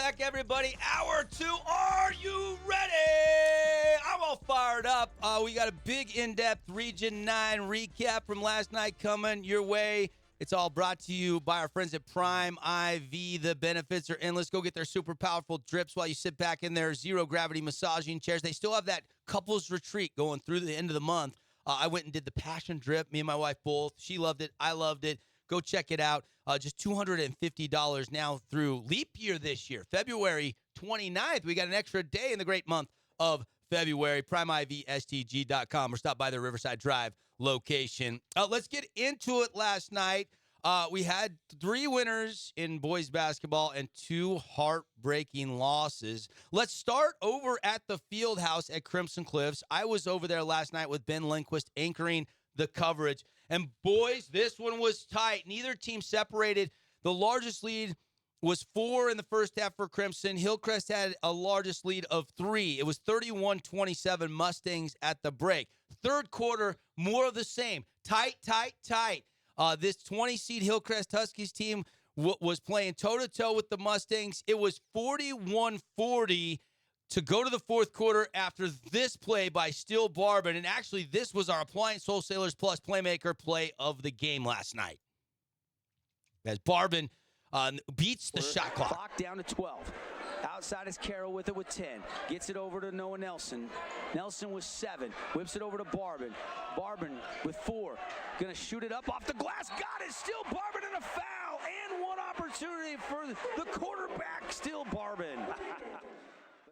back, everybody. Hour 2. Are you ready? I'm all fired up. We got a big, in-depth Region 9 recap from last night coming your way. It's all brought to you by our friends at Prime IV. The benefits are endless. Go get their super powerful drips while you sit back in their zero-gravity massaging chairs. They still have that couples retreat going through the end of the month. I went and did the passion drip. Me and my wife both. She loved it. I loved it. Go check it out. Just $250 now through leap year this year. February 29th. We got an extra day in the great month of February. PrimeIVSTG.com or stop by the Riverside Drive location. Let's get into it last night. We had 3 winners in boys basketball and 2 heartbreaking losses. Let's start over at the field house at Crimson Cliffs. I was over there last night with Ben Lindquist anchoring the coverage. And boys, this one was tight. Neither team separated. The largest lead was 4 in the first half for Crimson. Hillcrest had a largest lead of 3. It was 31-27 Mustangs at the break. Third quarter, more of the same. Tight. This 20-seed Hillcrest Huskies team was playing toe-to-toe with the Mustangs. It was 41-40 to go to the fourth quarter after this play by Steele Barbin. And actually, this was our Appliance Wholesalers Plus Playmaker play of the game last night. As Barbin beats the shot clock. Clock down to 12. Outside is Carroll with it with 10. Gets it over to Noah Nelson. Nelson with 7. Whips it over to Barbin. Barbin with 4. Gonna shoot it up off the glass. Got it. Still Barbin and a foul. And one opportunity for the quarterback. Still Barbin.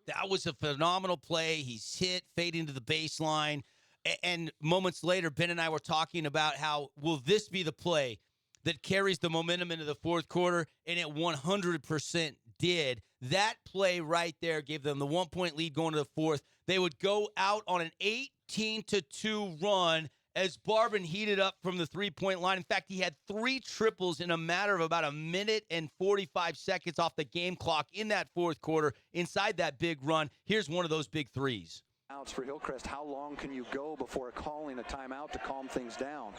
That was a phenomenal play. He's hit, fading to the baseline. And moments later, Ben and I were talking about how, will this be the play that carries the momentum into the fourth quarter? And it 100% did. That play right there gave them the 1-point lead going to the fourth. They would go out on an 18-2 run as Barbin heated up from the three-point line. In fact, he had 3 triples in a matter of about a minute and 45 seconds off the game clock in that fourth quarter inside that big run. Here's one of those big threes. Outs for Hillcrest. How long can you go before calling a timeout to calm things down?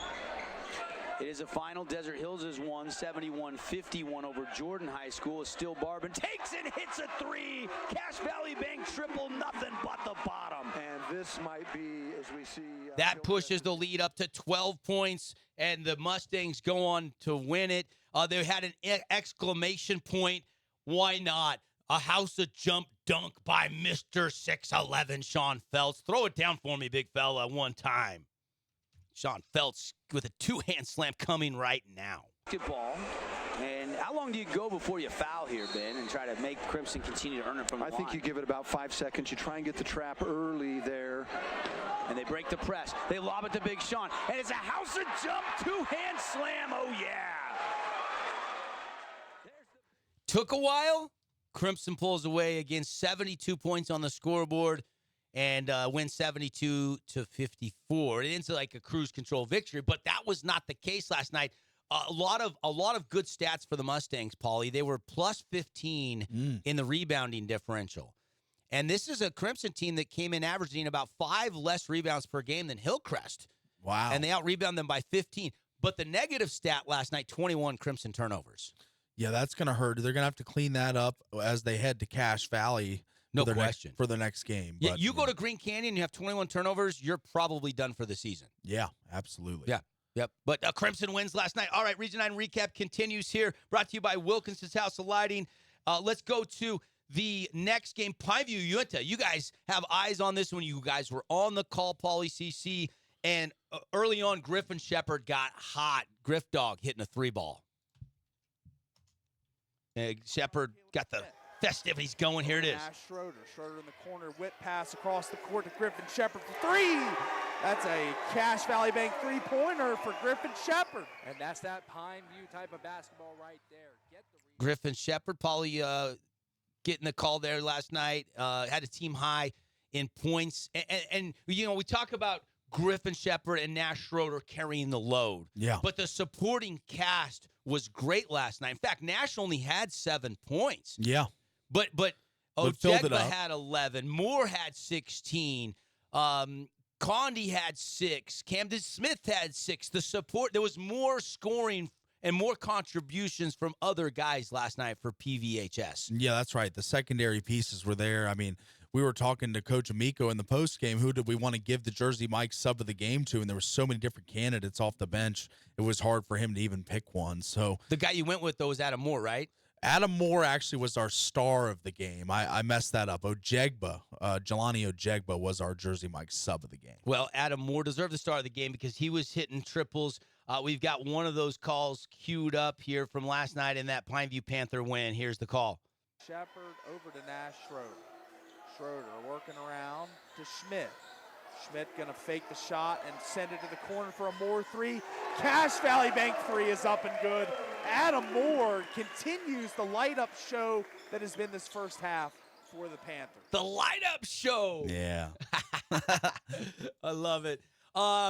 It is a final. Desert Hills has won 71-51 over Jordan High School. Still Barbin takes and hits a 3. Cache Valley Bank triple, nothing but the bottom. And this might be, as we see... That pushes the lead up to 12 points, and the Mustangs go on to win it. They had an exclamation point. Why not? A house of jump dunk by Mr. 6'11", Sean Feltz. Throw it down for me, big fella, one time. Sean Feltz with a 2-hand slam coming right now. Ball. And how long do you go before you foul here, Ben, and try to make Crimson continue to earn it from the line? I think you give it about 5 seconds. You try and get the trap early there. And they break the press. They lob it to Big Sean. And it's a house of jump 2-hand slam. Oh, yeah. Took a while. Crimson pulls away again, 72 points on the scoreboard and wins 72-54. It ends like a cruise control victory, but that was not the case last night. A lot of good stats for the Mustangs, Paulie. They were plus 15 in the rebounding differential. And this is a Crimson team that came in averaging about 5 less rebounds per game than Hillcrest. Wow. And they out-rebound them by 15. But the negative stat last night, 21 Crimson turnovers. Yeah, that's going to hurt. They're going to have to clean that up as they head to Cache Valley. No question. For the next game. Yeah, But, you go to Green Canyon, you have 21 turnovers, you're probably done for the season. Yeah, absolutely. Yeah. Yep. But Crimson wins last night. All right, Region 9 recap continues here. Brought to you by Wilkinson's House of Lighting. Let's go to the next game, Pineview Uinta. You guys have eyes on this one. You guys were on the call, Paulie CC. And early on, Griffin Shepard got hot. Griff Dog hitting a 3-ball. Shepard got the festivities going. Here it is. Schroeder in the corner, whip pass across the court to Griffin Shepard for 3. That's a Cache Valley Bank 3-pointer for Griffin Shepard. And that's that Pineview type of basketball right there. Griffin Shepard, Paulie getting the call there last night. Had a team high in points. And you know, we talk about Griffin Shepard and Nash Schroeder carrying the load. Yeah. But the supporting cast was great last night. In fact, Nash only had 7 points. Yeah. But filled it Odegba up. had 11. Moore had 16. Condi had 6. Camden Smith had 6. The support, there was more scoring and more contributions from other guys last night for PVHS. Yeah, that's right. The secondary pieces were there. I mean, we were talking to Coach Amico in the post game. Who did we want to give the Jersey Mike sub of the game to? And there were so many different candidates off the bench. It was hard for him to even pick one. So The guy you went with, though, was Adam Moore, right? Adam Moore actually was our star of the game. I messed that up. Ojegba, Jelani Ojegba was our Jersey Mike sub of the game. Well, Adam Moore deserved the star of the game because he was hitting triples. We've got one of those calls queued up here from last night in that Pineview Panther win. Here's the call. Shepard over to Nash Schroeder. Schroeder working around to Schmidt. Schmidt going to fake the shot and send it to the corner for a Moore three. Cache Valley Bank three is up and good. Adam Moore continues the light-up show that has been this first half for the Panthers. The light-up show. Yeah. I love it.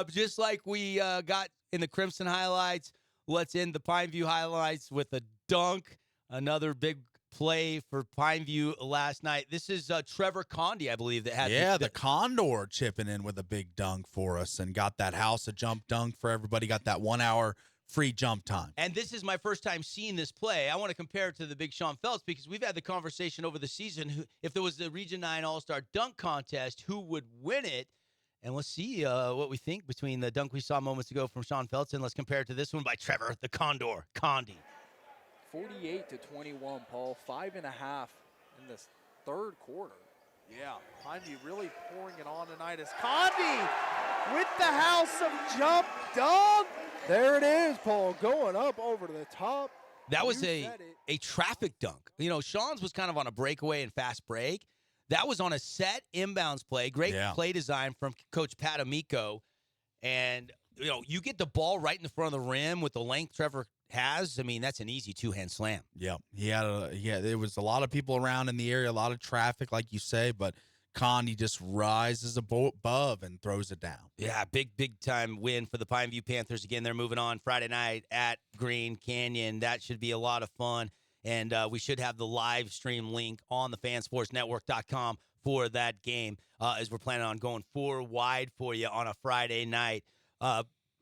Just like we got in the Crimson highlights, let's end the Pineview highlights with a dunk. Another big play for Pineview last night. This is Trevor Condi, I believe, that had the Condor chipping in with a big dunk for us and got that house a jump dunk for everybody. Got that 1 hour free jump time. And this is my first time seeing this play. I want to compare it to the big Sean Phelps because we've had the conversation over the season. If there was the Region 9 All-Star Dunk Contest, who would win it? And let's see what we think between the dunk we saw moments ago from Sean Phelps, and let's compare it to this one by Trevor, the Condor, Condi. 48-21, Paul. 5.5 in this third quarter. Yeah, Pineview really pouring it on tonight as Condi with the house of jump dunk. There it is, Paul, going up over to the top. That was You a said it. traffic dunk. You know, Sean's was kind of on a breakaway and fast break. That was on a set inbounds play. Great play design from Coach Pat Amico. And, you know, you get the ball right in the front of the rim with the length Trevor has. I mean, that's an easy two-hand slam. Yeah. There was a lot of people around in the area, a lot of traffic, like you say, but Condi just rises above and throws it down. Yeah, big time win for the Pineview Panthers. Again, they're moving on Friday night at Green Canyon. That should be a lot of fun. And we should have the live stream link on the fansportsnetwork.com for that game as we're planning on going 4 wide for you on a Friday night.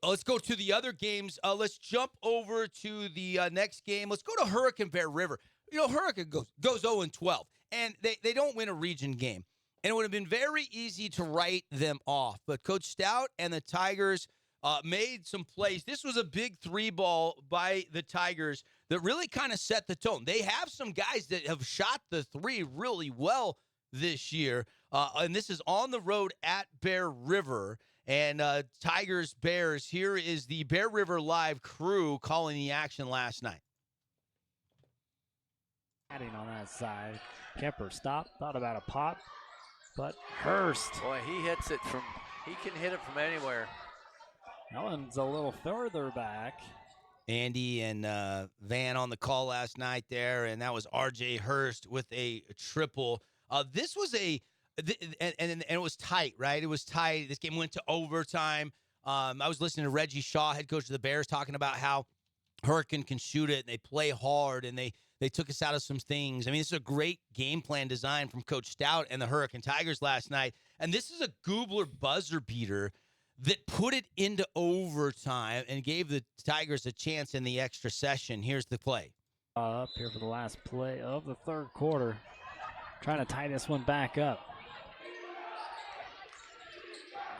Let's go to the other games. Let's jump over to the next game. Let's go to Hurricane Bear River. You know, Hurricane goes 0-12, and they don't win a region game. And it would have been very easy to write them off. But Coach Stout and the Tigers made some plays. This was a big 3-ball by the Tigers that really kind of set the tone. They have some guys that have shot the 3 really well this year. And this is on the road at Bear River. And Tigers, Bears, here is the Bear River Live crew calling the action last night. Adding on that side. Kemper stopped, thought about a pop, but Hurst. Boy, he can hit it from anywhere. That one's a little further back. Andy and Van on the call last night there, and that was R.J. Hurst with a triple. This was and it was tight, right? It was tight. This game went to overtime. I was listening to Reggie Shaw, head coach of the Bears, talking about how Hurricane can shoot it, and they play hard, and they took us out of some things. I mean, this is a great game plan design from Coach Stout and the Hurricane Tigers last night. And this is a Goobler buzzer beater that put it into overtime and gave the Tigers a chance in the extra session. Here's the play. Up here for the last play of the third quarter. Trying to tie this one back up.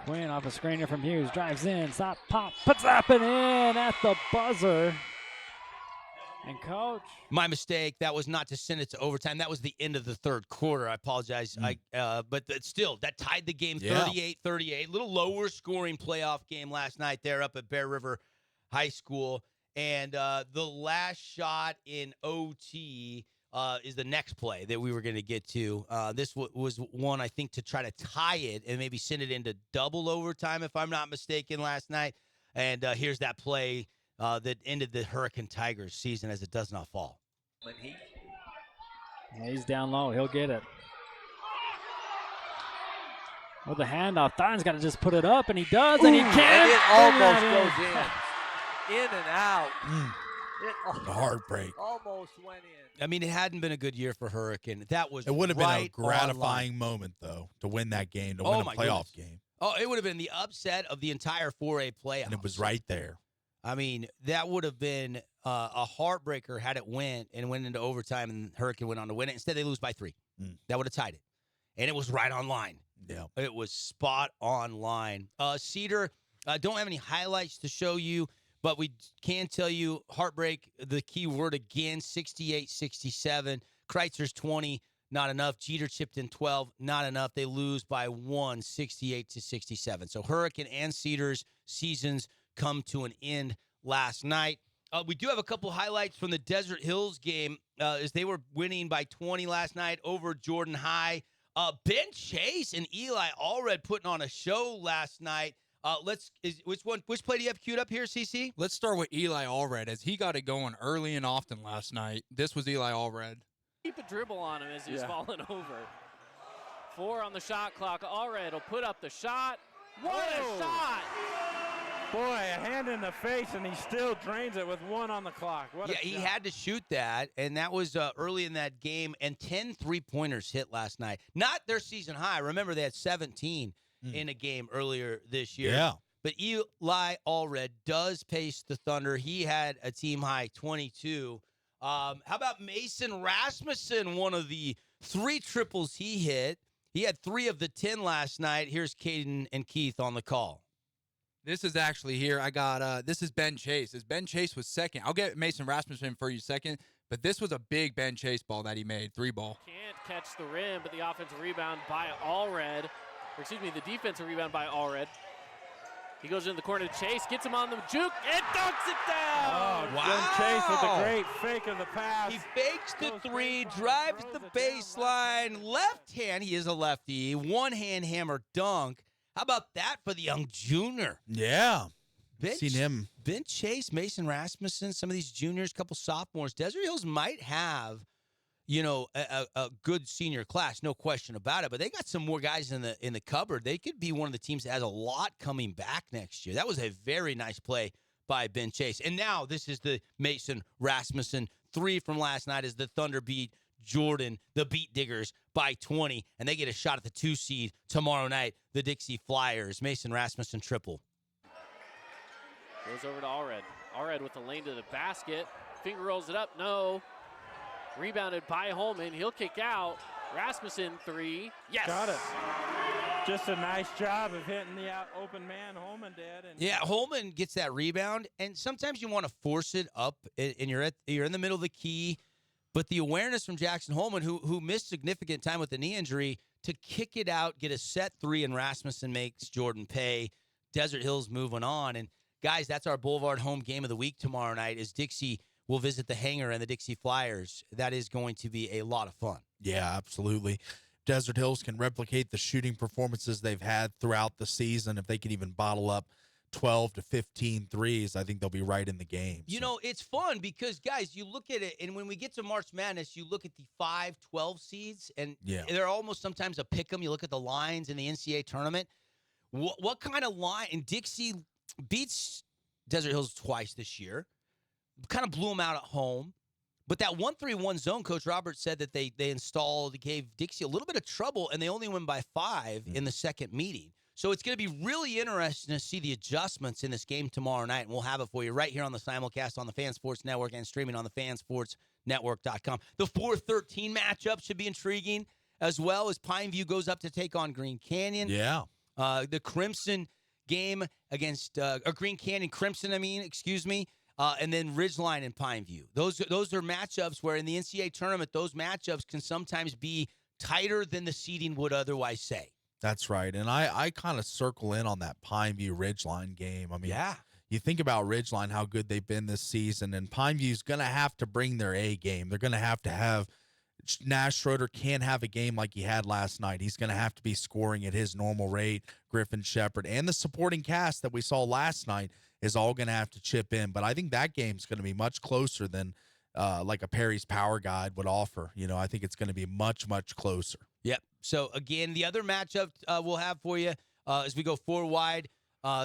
Quinn off a screener from Hughes. Drives in. Stop. Pop. Puts that one in at the buzzer. And Coach. My mistake. That was not to send it to overtime. That was the end of the third quarter. I apologize. But still, that tied the game 38-38. Little lower scoring playoff game last night there up at Bear River High School. And the last shot in OT is the next play that we were going to get to. This was one, I think, to try to tie it and maybe send it into double overtime, if I'm not mistaken, last night. And here's that play that ended the Hurricane Tigers season as it does not fall. He's down low. He'll get it. With the handoff, Thon's got to just put it up, and he does, and he can't. And it almost goes in and out. A heartbreak. Almost went in. I mean, it hadn't been a good year for Hurricane. That was It would have right been a gratifying moment, though, to win that game, to win a playoff game. Oh, it would have been the upset of the entire 4A playoffs. And it was right there. I mean, that would have been a heartbreaker had it went into overtime and Hurricane went on to win it. Instead, they lose by 3. That would have tied it. And it was right on line. Yeah. It was spot on line. Cedar, don't have any highlights to show you, but we can tell you heartbreak, the key word again, 68-67. Kreitzer's 20, not enough. Jeter chipped in 12, not enough. They lose by 1, 68-67. So Hurricane and Cedar's seasons come to an end last night. We do have a couple highlights from the Desert Hills game as they were winning by 20 last night over Jordan High. Ben Chase and Eli Allred putting on a show last night. Which play do you have queued up here, CC? Let's start with Eli Allred, as he got it going early and often last night. This was Eli Allred. Keep a dribble on him as he's falling over. 4 on the shot clock. Allred will put up the shot. What a shot! Boy, a hand in the face, and he still drains it with 1 on the clock. What he had to shoot that, and that was early in that game, and 10 3-pointers hit last night. Not their season high. Remember, they had 17 in a game earlier this year. Yeah. But Eli Allred does pace the Thunder. He had a team-high 22. How about Mason Rasmussen, one of the 3 triples he hit? He had 3 of the 10 last night. Here's Caden and Keith on the call. This is actually here. I got, this is Ben Chase. As Ben Chase was second. I'll get Mason Rasmussen for you second, but this was a big Ben Chase ball that he made, 3-ball. Can't catch the rim, but the offensive rebound by Allred. Or excuse me, the defensive rebound by Allred. He goes into the corner to Chase, gets him on the juke, and dunks it down! Oh, wow. Chase with a great fake of the pass. He fakes the 3, drives the baseline, left hand, he is a lefty, one-hand hammer dunk. How about that for the young junior? Yeah. Seen him. Ben Chase, Mason Rasmussen, some of these juniors, couple sophomores. Desert Hills might have, a good senior class, no question about it. But they got some more guys in the cupboard. They could be one of the teams that has a lot coming back next year. That was a very nice play by Ben Chase. And now this is the Mason Rasmussen 3 from last night as the Thunder beat Jordan, the Beat Diggers, by 20, and they get a shot at the 2 seed tomorrow night, the Dixie Flyers. Mason Rasmussen triple. Goes over to Allred. Allred with the lane to the basket. Finger rolls it up. No. Rebounded by Holman. He'll kick out. Rasmussen 3. Yes. Got it. Just a nice job of hitting the open man Holman did. Yeah, Holman gets that rebound, and sometimes you want to force it up, and you're in the middle of the key. But the awareness from Jackson Holman, who missed significant time with the knee injury, to kick it out, get a set 3, and Rasmussen makes Jordan pay. Desert Hills moving on. And, guys, that's our Boulevard home game of the week tomorrow night as Dixie will visit the Hangar and the Dixie Flyers. That is going to be a lot of fun. Yeah, absolutely. Desert Hills can replicate the shooting performances they've had throughout the season. If they can even bottle up 12 to 15 threes, I think they'll be right in the game. It's fun because, guys, you look at it, and when we get to March Madness, you look at the 5-12 seeds, and they're almost sometimes a pick 'em. You look at the lines in the NCAA tournament. What kind of line? And Dixie beats Desert Hills twice this year. Kind of blew them out at home. But that 1-3-1 zone, Coach Roberts said that they installed, gave Dixie a little bit of trouble, and they only win by 5 in the second meeting. So it's going to be really interesting to see the adjustments in this game tomorrow night, and we'll have it for you right here on the simulcast on the Fan Sports Network and streaming on the fansportsnetwork.com. The 4-13 matchup should be intriguing, as well as Pineview goes up to take on Green Canyon. Yeah. The Crimson game against Green Canyon Crimson, and then Ridgeline and Pineview. Those are matchups where in the NCAA tournament, those matchups can sometimes be tighter than the seeding would otherwise say. That's right. And I kind of circle in on that Pineview Ridgeline game. I mean, you think about Ridgeline, how good they've been this season, and Pineview's going to have to bring their A game. They're going to have Nash Schroeder can't have a game like he had last night. He's going to have to be scoring at his normal rate. Griffin Shepard and the supporting cast that we saw last night is all going to have to chip in. But I think that game's going to be much closer than like a Perry's Power Guide would offer. I think it's going to be much, much closer. Yep. So, again, the other matchup we'll have for you as we go 4 wide,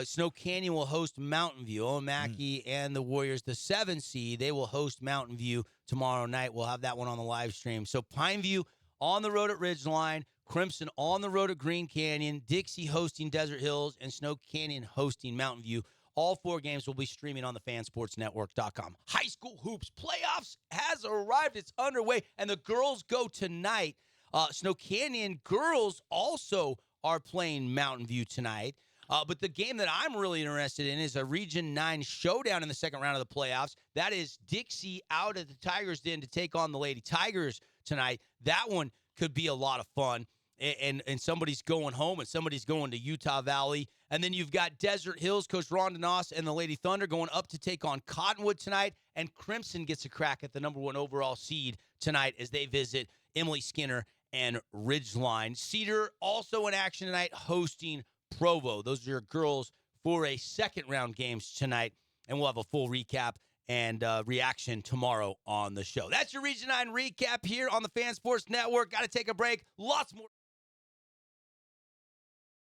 Snow Canyon will host Mountain View. Owen Mackey and the Warriors, the 7 seed, they will host Mountain View tomorrow night. We'll have that one on the live stream. So, Pineview on the road at Ridgeline, Crimson on the road at Green Canyon, Dixie hosting Desert Hills, and Snow Canyon hosting Mountain View. All 4 games will be streaming on the fansportsnetwork.com. High school hoops playoffs has arrived. It's underway, and the girls go tonight. Snow Canyon girls also are playing Mountain View tonight. But the game that I'm really interested in is a Region 9 showdown in the second round of the playoffs. That is Dixie out at the Tigers Den to take on the Lady Tigers tonight. That one could be a lot of fun. And somebody's going home and somebody's going to Utah Valley. And then you've got Desert Hills, Coach Rhonda Noss and the Lady Thunder going up to take on Cottonwood tonight. And Crimson gets a crack at the number 1 overall seed tonight as they visit Emily Skinner and Ridgeline. Cedar also in action tonight, hosting Provo. Those are your girls for a second round games tonight, and we'll have a full recap and reaction tomorrow on the show. That's your Region 9 recap here on the Fan Sports Network. Got to take a break. Lots more.